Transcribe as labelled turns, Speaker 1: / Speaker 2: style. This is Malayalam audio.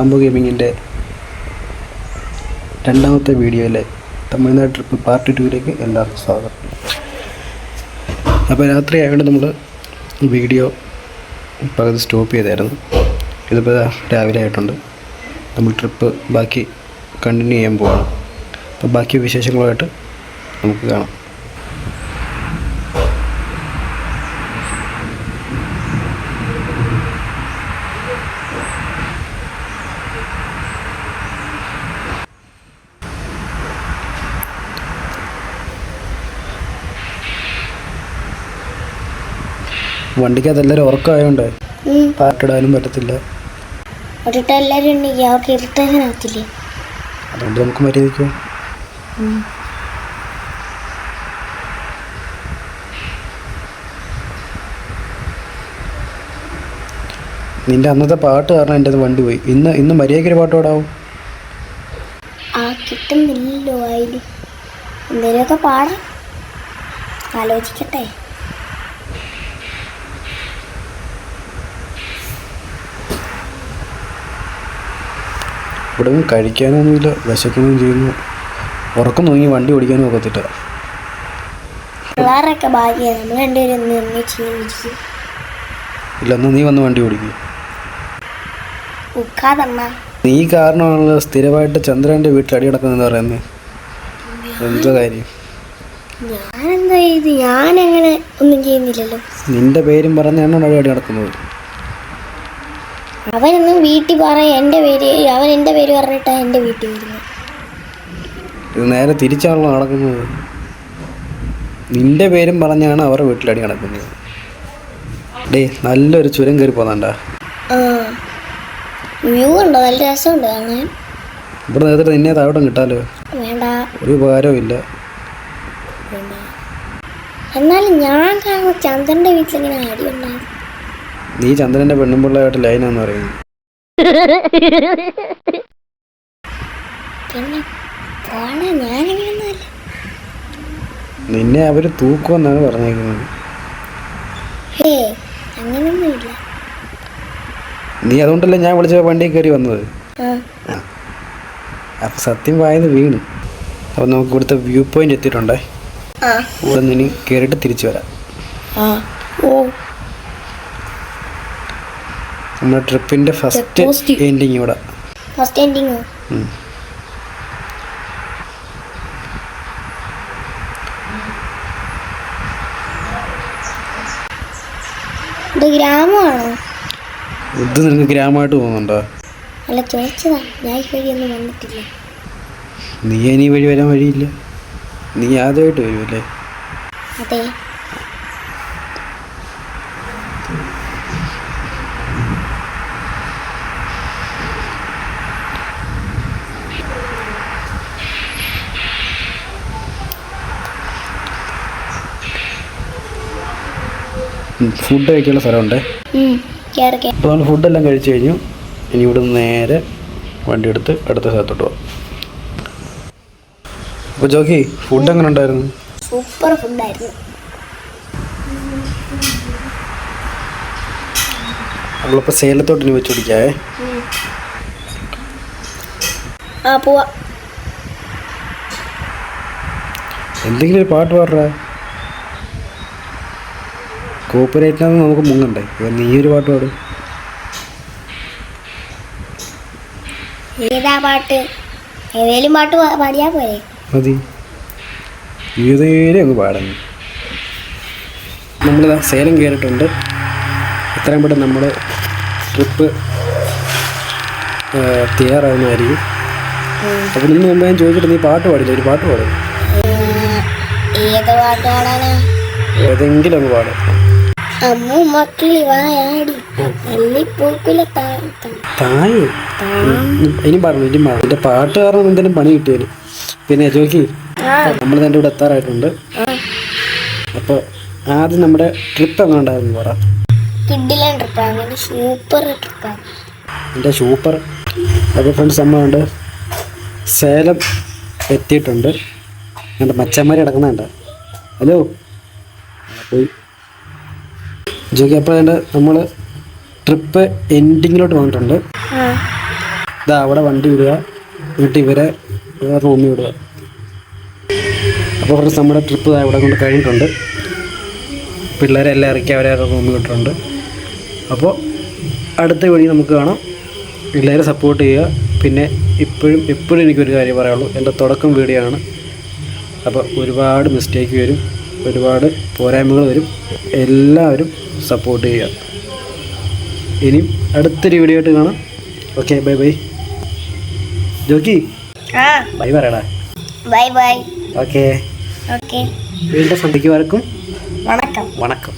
Speaker 1: റാംബോ ഗെയിമിങ്ങിൻ്റെ രണ്ടാമത്തെ വീഡിയോയിലെ തമിഴ്നാട് ട്രിപ്പ് പാർട്ട് 2ലേക്ക് എല്ലാവർക്കും സ്വാഗതം. അപ്പോൾ രാത്രി ആയതുകൊണ്ട് നമ്മൾ വീഡിയോ പകുതി സ്റ്റോപ്പ് ചെയ്തായിരുന്നു. ഇതിപ്പോൾ രാവിലെ ആയിട്ടുണ്ട്. നമ്മൾ ട്രിപ്പ് ബാക്കി കണ്ടിന്യൂ ചെയ്യാൻ പോവാണ്. അപ്പോൾ ബാക്കി വിശേഷങ്ങളുമായിട്ട് നമുക്ക് കാണാം. വണ്ടിക്കകത്ത് എല്ലാവരും ഉറക്കമായോണ്ട് പാട്ടിടാനും പറ്റത്തില്ല. അതുകൊണ്ട് നമുക്ക് മര്യാദയ്ക്ക് നിന്റെ അന്നത്തെ പാട്ട് കാരണം എൻ്റെ വണ്ടി പോയി. ഇന്ന് മര്യാദയ്ക്കൊരു പാട്ട് പാടാവും.
Speaker 2: കിട്ടുന്നില്ലല്ലോ. അതിൽ എന്തെങ്കിലുമൊക്കെ പാടാം, ആലോചിക്കട്ടെ.
Speaker 1: ഇവിടെ ഒന്നും കഴിക്കാനൊന്നുമില്ല, വിശക്കുകയും ചെയ്യുന്നു. ഉറക്കം നോക്കി വണ്ടി ഓടിക്കാനും ഒക്കത്തില്ല.
Speaker 2: പിള്ളേരൊക്കെ ഭാഗ്യം, നമ്മൾ രണ്ടുപേരും
Speaker 1: ഇല്ല, എന്നാ നീ വന്ന് വണ്ടി ഓടിക്കും. നീ കാരണമാണല്ലോ സ്ഥിരമായിട്ട് ചന്ദ്രൻ്റെ വീട്ടിൽ അടി നടക്കുന്നതെന്ന് പറയുന്നത്. എന്തോ കാര്യം?
Speaker 2: ഞാനെന്താ ചെയ്ത്? ഞാനങ്ങനെ ഒന്നും ചെയ്യുന്നില്ലല്ലോ.
Speaker 1: നിന്റെ പേരും പറഞ്ഞാണോ അടി നടക്കുന്നത്?
Speaker 2: അവനൊന്നും വീട്ടിൽ പറയും എൻ്റെ പേര്, അവൻ എൻ്റെ പേര് പറഞ്ഞിട്ടാണ് എൻ്റെ വീട്ടിൽ വരുന്നത്.
Speaker 1: ഇത് നേരെ തിരിച്ചാണല്ലോ നടക്കുന്നത്. നിന്റെ പേരും പറഞ്ഞാണ് അവരുടെ വീട്ടിലടി നടക്കുന്നത്. ഡേ, നല്ലൊരു ചുരം കയറി പോന്നണ്ട.
Speaker 2: വ്യൂ ഉണ്ടോ? നല്ല രസമുണ്ട് കാണാൻ.
Speaker 1: ഇവിടെ നേരത്തെ നിന്നെ താഴോട്ട് കിട്ടാലോ.
Speaker 2: വേണ്ട,
Speaker 1: ഒരു ഉപകാരവും ഇല്ല.
Speaker 2: എന്നാലും ഞാൻ കാണുന്ന ചന്ദ്രൻ്റെ വീട്ടിലിങ്ങനെ അടി ഉണ്ടാകും.
Speaker 1: നീ ചന്ദ്രൻ്റെ പെണ്ണുമ്പിള്ളയായിട്ട് ലൈനാന്ന് പറയുന്നു.
Speaker 2: പിന്നെ ഞാനെങ്ങനെയൊന്നുമല്ല.
Speaker 1: നിന്നെ അവര് തൂക്കുമെന്നാണ് പറഞ്ഞേക്കുന്നത്.
Speaker 2: അങ്ങനെയൊന്നുമില്ല.
Speaker 1: നീ അതുകൊണ്ടല്ലേ ഞാൻ വിളിച്ച വണ്ടി കയറി വന്നത്. അപ്പൊ സത്യം വായന്ന് വീണ്. അപ്പൊ നമുക്ക് ഇവിടുത്തെ വ്യൂ പോയിന്റ് എത്തിയിട്ടുണ്ടേ. ഇവിടെ നിന്ന് കയറിയിട്ട് തിരിച്ചു വരാം. നമ്മുടെ ട്രിപ്പിന്റെ ഫസ്റ്റ് എൻഡിങ് ഇവിടെ.
Speaker 2: ഫസ്റ്റ് എൻഡിങ് ഇത് ഗ്രാമമാണോ?
Speaker 1: ഇത് നിനക്ക് ഗ്രാമമായിട്ട് തോന്നുന്നുണ്ടോ?
Speaker 2: അല്ല, ചോദിച്ചതാ. ഞാൻ ഈ വഴിയൊന്നും വന്നിട്ടില്ല.
Speaker 1: നീ ഇനി വഴി വരാൻ വഴിയില്ല. നീ ആദ്യമായിട്ട് വരുമല്ലേ?
Speaker 2: അതെ.
Speaker 1: ഫുഡ് കഴിക്കാനുള്ള സ്ഥലമുണ്ടേ. അപ്പോൾ നമ്മൾ ഫുഡെല്ലാം കഴിച്ചു കഴിഞ്ഞു. ഇനി ഇവിടെ നേരെ വണ്ടി എടുത്ത് അടുത്ത സ്ഥലത്തോട്ട് പോകാം. അപ്പോൾ ജോക്കി, ഫുഡ് എങ്ങനെ ഉണ്ടായിരുന്നു?
Speaker 2: സൂപ്പർ ഫുഡായിരുന്നു.
Speaker 1: നമ്മളിപ്പോൾ സേലത്തോട്ട് ഇനി വെച്ച് പിടിക്കാവേ.
Speaker 2: പോവാ.
Speaker 1: എന്തെങ്കിലും ഒരു പാട്ട് പാടുക. കോപ്പറേറ്റിനകത്ത് നമുക്ക് മുങ്ങണ്ടേ? നീ ഒരു പാട്ട് പാടും.
Speaker 2: ഏതാ പാട്ട്? ഏതേലും പാട്ട് പാടിയാ പോരെ?
Speaker 1: മതി, ഏതേലും അങ്ങ് പാടുന്നു. നമ്മളിതാ സേലം കയറിയിട്ടുണ്ട്. എത്രയും പെട്ടെന്ന് നമ്മൾ ട്രിപ്പ് തയ്യാറാവുന്നതായിരിക്കും. അപ്പോൾ ഇന്ന് മുമ്പ് ഞാൻ ചോദിച്ചിട്ട് നീ പാട്ട് പാടില്ല. ഒരു പാട്ട് പാടും.
Speaker 2: ഏത് പാട്ട് പാടാനാ?
Speaker 1: ഏതെങ്കിലും അങ്ങ് പാടും.
Speaker 2: അമ്മു മക്കളി വായാടി പൂക്കുല
Speaker 1: തായ് ഇനി പറഞ്ഞു. ഇനി എൻ്റെ പാട്ട് കാരണം എന്തെങ്കിലും പണി കിട്ടിയാലും. പിന്നെ ജോക്കി, നമ്മൾ തന്നെ ഇവിടെ എത്താറായിട്ടുണ്ട്. അപ്പോൾ ആദ്യം നമ്മുടെ ട്രിപ്പ് എങ്ങനെ ഉണ്ടായിരുന്നു പറ.
Speaker 2: കിഡിലൻ ട്രിപ്പാണ്, സൂപ്പർ ട്രിപ്പാണ്.
Speaker 1: എൻ്റെ സൂപ്പർ. അപ്പോൾ ഫ്രണ്ട്സ്, നമ്മളുണ്ട് സേലം എത്തിയിട്ടുണ്ട്. എൻ്റെ മച്ചന്മാർ കിടക്കുന്നുണ്ട്. ഹലോ പോയി ജോക്കി. അപ്പോൾ നമ്മൾ ട്രിപ്പ് എൻഡിങ്ങിലോട്ട് വന്നിട്ടുണ്ട്. ഇതാ അവിടെ വണ്ടി വിടുക, എന്നിട്ട് ഇവരെ റൂമിൽ വിടുക. അപ്പോൾ ഫ്രണ്ട്സ് നമ്മുടെ ട്രിപ്പ് ഇവിടെ കൊണ്ട് കഴിഞ്ഞിട്ടുണ്ട്. പിള്ളേരെ എല്ലാം ഇറക്കി അവരെ റൂമിൽ വിട്ടിട്ടുണ്ട്. അപ്പോൾ അടുത്ത വീഡിയോ നമുക്ക് കാണാം. എല്ലാവരും സപ്പോർട്ട് ചെയ്യുക. പിന്നെ എപ്പോഴും എനിക്കൊരു കാര്യം പറയുള്ളൂ, എൻ്റെ തുടക്കം വീഡിയോ ആണ്. അപ്പോൾ ഒരുപാട് മിസ്റ്റേക്ക് വരും, ഒരുപാട് പോരായ്മകൾ വരും. എല്ലാവരും സപ്പോർട്ട് ചെയ്യുക. ഇനിയും അടുത്തൊരു വീഡിയോ ആയിട്ട് കാണാം. Okay, bye bye. ജോക്കി ബൈ പറയടാ.
Speaker 2: Bye bye.
Speaker 1: ഓക്കെ,
Speaker 2: ഓക്കെ,
Speaker 1: വീണ്ടും സന്ധിക്കുവാർക്കും
Speaker 2: വണക്കം.
Speaker 1: വണക്കം.